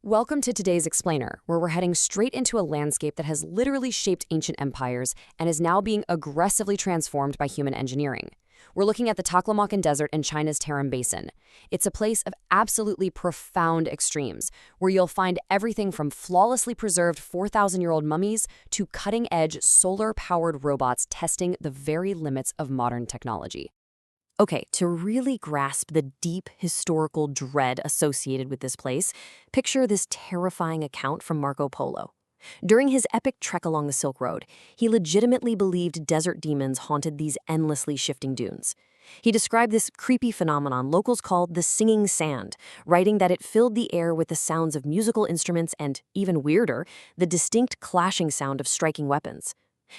Welcome to today's Explainer, where we're heading straight into a landscape that has literally shaped ancient empires and is now being aggressively transformed by human engineering. We're looking at the Taklamakan Desert in China's Tarim Basin. It's a place of absolutely profound extremes, where you'll find everything from flawlessly preserved 4,000-year-old mummies to cutting-edge solar-powered robots testing the very limits of modern technology. Okay, to really grasp the deep historical dread associated with this place, picture this terrifying account from Marco Polo. During his epic trek along the Silk Road, he legitimately believed desert demons haunted these endlessly shifting dunes. He described this creepy phenomenon locals called the singing sand, writing that it filled the air with the sounds of musical instruments and, even weirder, the distinct clashing sound of striking weapons.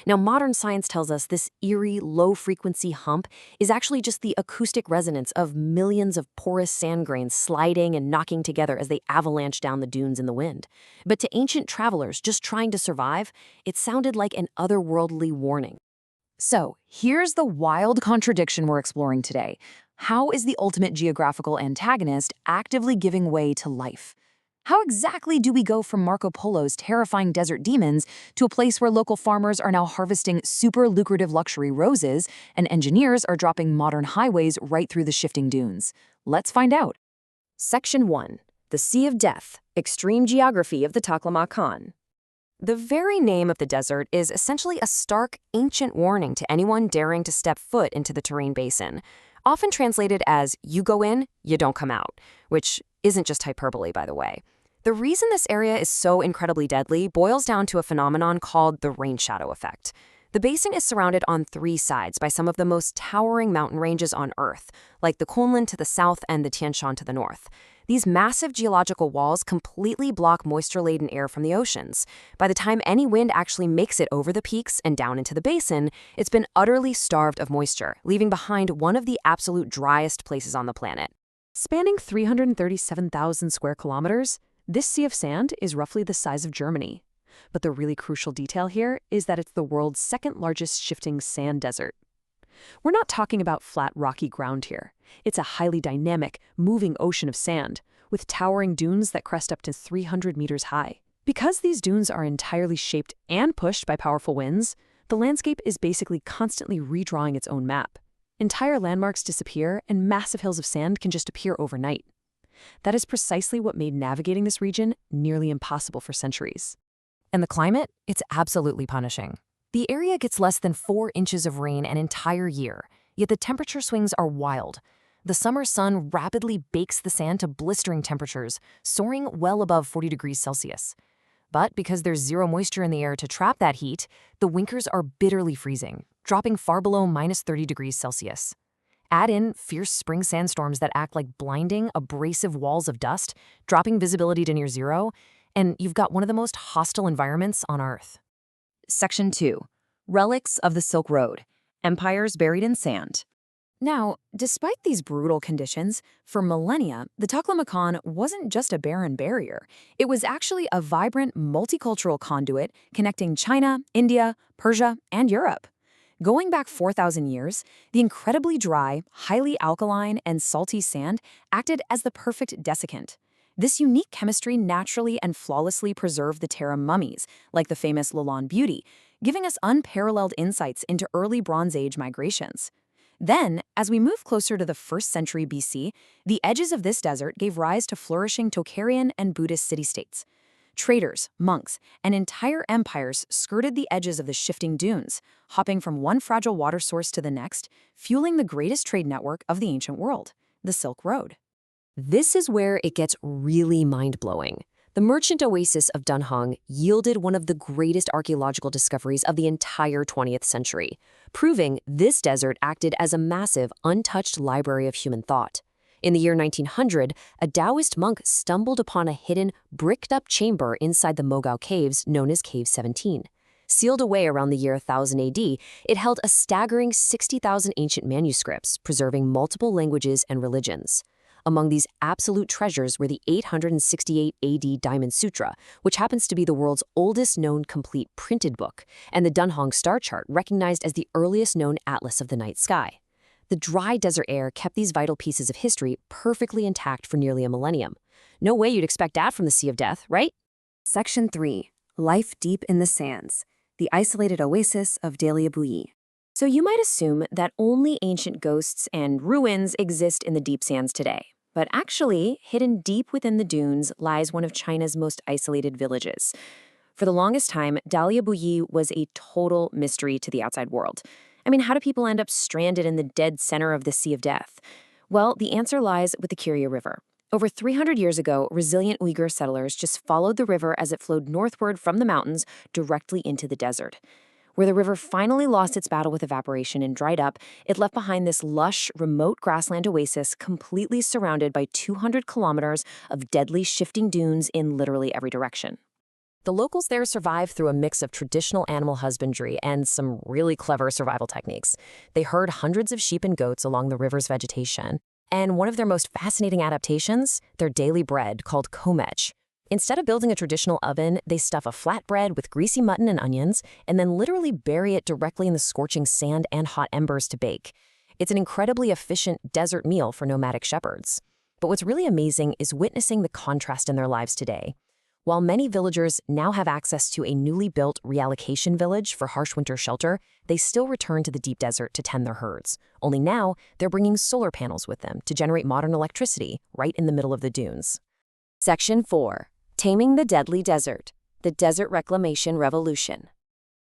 Now, modern science tells us this eerie, low-frequency hump is actually just the acoustic resonance of millions of porous sand grains sliding and knocking together as they avalanche down the dunes in the wind. But to ancient travelers just trying to survive, it sounded like an otherworldly warning. So, here's the wild contradiction we're exploring today. How is the ultimate geographical antagonist actively giving way to life? How exactly do we go from Marco Polo's terrifying desert demons to a place where local farmers are now harvesting super lucrative luxury roses and engineers are dropping modern highways right through the shifting dunes? Let's find out. Section 1. The Sea of Death, Extreme Geography of the Taklamakan. The very name of the desert is essentially a stark, ancient warning to anyone daring to step foot into the Tarim Basin, often translated as, you go in, you don't come out, which isn't just hyperbole, by the way. The reason this area is so incredibly deadly boils down to a phenomenon called the rain shadow effect. The basin is surrounded on three sides by some of the most towering mountain ranges on Earth, like the Kunlun to the south and the Tian Shan to the north. These massive geological walls completely block moisture-laden air from the oceans. By the time any wind actually makes it over the peaks and down into the basin, it's been utterly starved of moisture, leaving behind one of the absolute driest places on the planet. Spanning 337,000 square kilometers, this sea of sand is roughly the size of Germany. But the really crucial detail here is that it's the world's second largest shifting sand desert. We're not talking about flat, rocky ground here. It's a highly dynamic, moving ocean of sand, with towering dunes that crest up to 300 meters high. Because these dunes are entirely shaped and pushed by powerful winds, the landscape is basically constantly redrawing its own map. Entire landmarks disappear, and massive hills of sand can just appear overnight. That is precisely what made navigating this region nearly impossible for centuries. And the climate? It's absolutely punishing. The area gets less than 4 inches of rain an entire year, yet the temperature swings are wild. The summer sun rapidly bakes the sand to blistering temperatures, soaring well above 40 degrees Celsius. But because there's zero moisture in the air to trap that heat, the winters are bitterly freezing, dropping far below minus 30 degrees Celsius. Add in fierce spring sandstorms that act like blinding, abrasive walls of dust, dropping visibility to near zero, and you've got one of the most hostile environments on Earth. Section 2. Relics of the Silk Road. Empires buried in sand. Now, despite these brutal conditions, for millennia, the Taklamakan wasn't just a barren barrier. It was actually a vibrant, multicultural conduit connecting China, India, Persia, and Europe. Going back 4,000 years, the incredibly dry, highly alkaline, and salty sand acted as the perfect desiccant. This unique chemistry naturally and flawlessly preserved the Tarim mummies, like the famous Lalande Beauty, giving us unparalleled insights into early Bronze Age migrations. Then, as we move closer to the 1st century BC, the edges of this desert gave rise to flourishing Tocharian and Buddhist city-states. Traders, monks, and entire empires skirted the edges of the shifting dunes, hopping from one fragile water source to the next, fueling the greatest trade network of the ancient world, the Silk Road. This is where it gets really mind-blowing. The merchant oasis of Dunhuang yielded one of the greatest archaeological discoveries of the entire 20th century, proving this desert acted as a massive, untouched library of human thought. In the year 1900, a Taoist monk stumbled upon a hidden, bricked-up chamber inside the Mogao Caves known as Cave 17. Sealed away around the year 1000 AD, it held a staggering 60,000 ancient manuscripts, preserving multiple languages and religions. Among these absolute treasures were the 868 AD Diamond Sutra, which happens to be the world's oldest known complete printed book, and the Dunhuang star chart, recognized as the earliest known atlas of the night sky. The dry desert air kept these vital pieces of history perfectly intact for nearly a millennium. No way you'd expect that from the Sea of Death, right? Section 3. Life Deep in the Sands. The Isolated Oasis of Taklamakan. So you might assume that only ancient ghosts and ruins exist in the deep sands today. But actually, hidden deep within the dunes lies one of China's most isolated villages. For the longest time, Taklamakan was a total mystery to the outside world. I mean, how do people end up stranded in the dead center of the Sea of Death? Well, the answer lies with the Kiria River. Over 300 years ago, resilient Uyghur settlers just followed the river as it flowed northward from the mountains directly into the desert. Where the river finally lost its battle with evaporation and dried up, it left behind this lush, remote grassland oasis completely surrounded by 200 kilometers of deadly shifting dunes in literally every direction. The locals there survived through a mix of traditional animal husbandry and some really clever survival techniques. They herd hundreds of sheep and goats along the river's vegetation. And one of their most fascinating adaptations, their daily bread called komech. Instead of building a traditional oven, they stuff a flatbread with greasy mutton and onions and then literally bury it directly in the scorching sand and hot embers to bake. It's an incredibly efficient desert meal for nomadic shepherds. But what's really amazing is witnessing the contrast in their lives today. While many villagers now have access to a newly built reallocation village for harsh winter shelter, they still return to the deep desert to tend their herds. Only now, they're bringing solar panels with them to generate modern electricity right in the middle of the dunes. Section 4. Taming the Deadly Desert. The Desert Reclamation Revolution.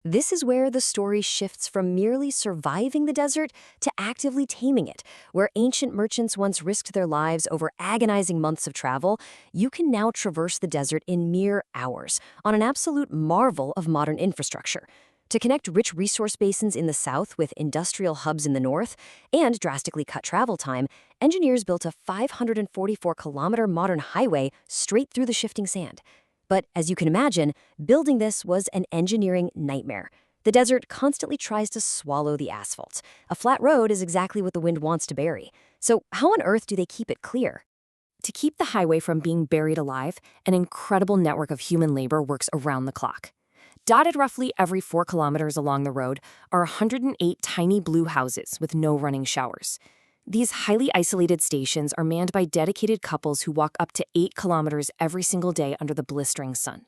This is where the story shifts from merely surviving the desert to actively taming it. Where ancient merchants once risked their lives over agonizing months of travel, you can now traverse the desert in mere hours on an absolute marvel of modern infrastructure. To connect rich resource basins in the south with industrial hubs in the north and drastically cut travel time, engineers built a 544-kilometer modern highway straight through the shifting sand. But as you can imagine, building this was an engineering nightmare. The desert constantly tries to swallow the asphalt. A flat road is exactly what the wind wants to bury. So how on earth do they keep it clear? To keep the highway from being buried alive, an incredible network of human labor works around the clock. Dotted roughly every 4 kilometers along the road are 108 tiny blue houses with no running showers. These highly isolated stations are manned by dedicated couples who walk up to 8 kilometers every single day under the blistering sun.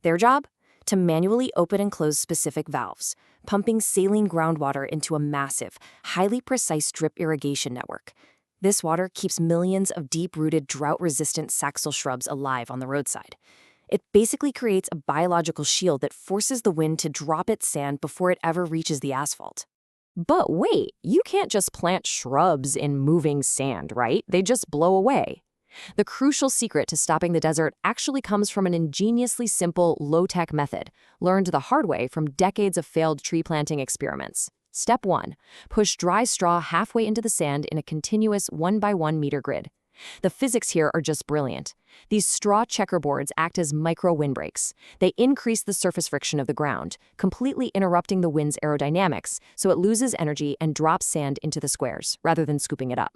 Their job? To manually open and close specific valves, pumping saline groundwater into a massive, highly precise drip irrigation network. This water keeps millions of deep-rooted, drought-resistant saxel shrubs alive on the roadside. It basically creates a biological shield that forces the wind to drop its sand before it ever reaches the asphalt. But wait, you can't just plant shrubs in moving sand, right? They just blow away. The crucial secret to stopping the desert actually comes from an ingeniously simple, low-tech method, learned the hard way from decades of failed tree planting experiments. Step 1. Push dry straw halfway into the sand in a continuous 1-by-1 meter grid. The physics here are just brilliant. These straw checkerboards act as micro windbreaks. They increase the surface friction of the ground, completely interrupting the wind's aerodynamics, so it loses energy and drops sand into the squares, rather than scooping it up.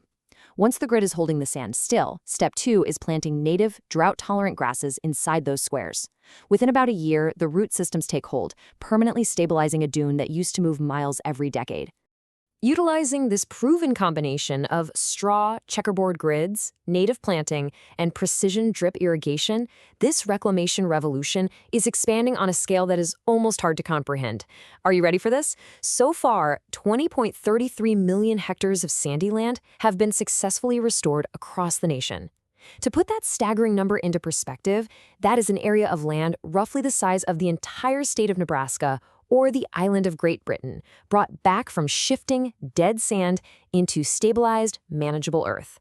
Once the grid is holding the sand still, step 2 is planting native, drought-tolerant grasses inside those squares. Within about a year, the root systems take hold, permanently stabilizing a dune that used to move miles every decade. Utilizing this proven combination of straw, checkerboard grids, native planting, and precision drip irrigation, this reclamation revolution is expanding on a scale that is almost hard to comprehend. Are you ready for this? So far, 20.33 million hectares of sandy land have been successfully restored across the nation. To put that staggering number into perspective, that is an area of land roughly the size of the entire state of Nebraska or the island of Great Britain, brought back from shifting, dead sand into stabilized, manageable earth.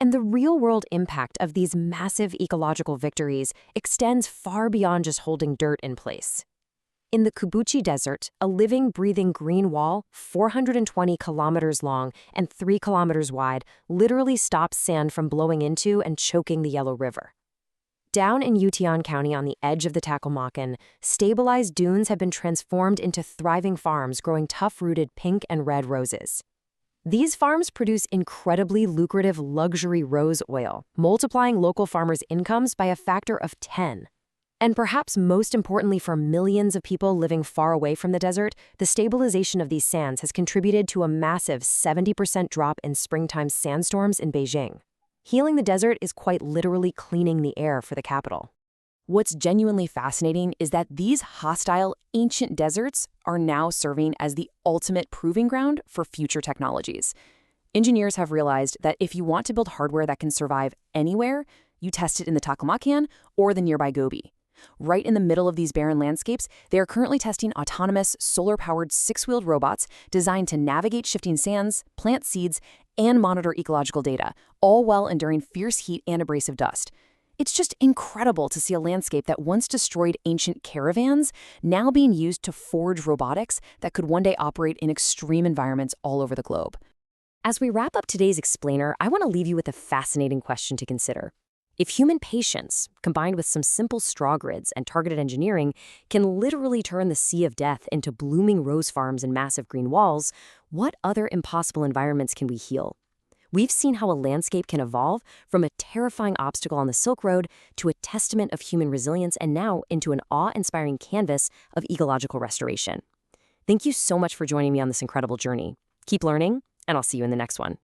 And the real-world impact of these massive ecological victories extends far beyond just holding dirt in place. In the Kubuchi Desert, a living, breathing green wall, 420 kilometers long and 3 kilometers wide, literally stops sand from blowing into and choking the Yellow River. Down in Utian County on the edge of the Taklamakan, stabilized dunes have been transformed into thriving farms growing tough-rooted pink and red roses. These farms produce incredibly lucrative luxury rose oil, multiplying local farmers' incomes by a factor of 10. And perhaps most importantly for millions of people living far away from the desert, the stabilization of these sands has contributed to a massive 70% drop in springtime sandstorms in Beijing. Healing the desert is quite literally cleaning the air for the capital. What's genuinely fascinating is that these hostile, ancient deserts are now serving as the ultimate proving ground for future technologies. Engineers have realized that if you want to build hardware that can survive anywhere, you test it in the Taklamakan or the nearby Gobi. Right in the middle of these barren landscapes, they are currently testing autonomous, solar-powered six-wheeled robots designed to navigate shifting sands, plant seeds, and monitor ecological data, all while enduring fierce heat and abrasive dust. It's just incredible to see a landscape that once destroyed ancient caravans now being used to forge robotics that could one day operate in extreme environments all over the globe. As we wrap up today's explainer, I want to leave you with a fascinating question to consider. If human patience, combined with some simple straw grids and targeted engineering, can literally turn the sea of death into blooming rose farms and massive green walls, what other impossible environments can we heal? We've seen how a landscape can evolve from a terrifying obstacle on the Silk Road to a testament of human resilience and now into an awe-inspiring canvas of ecological restoration. Thank you so much for joining me on this incredible journey. Keep learning, and I'll see you in the next one.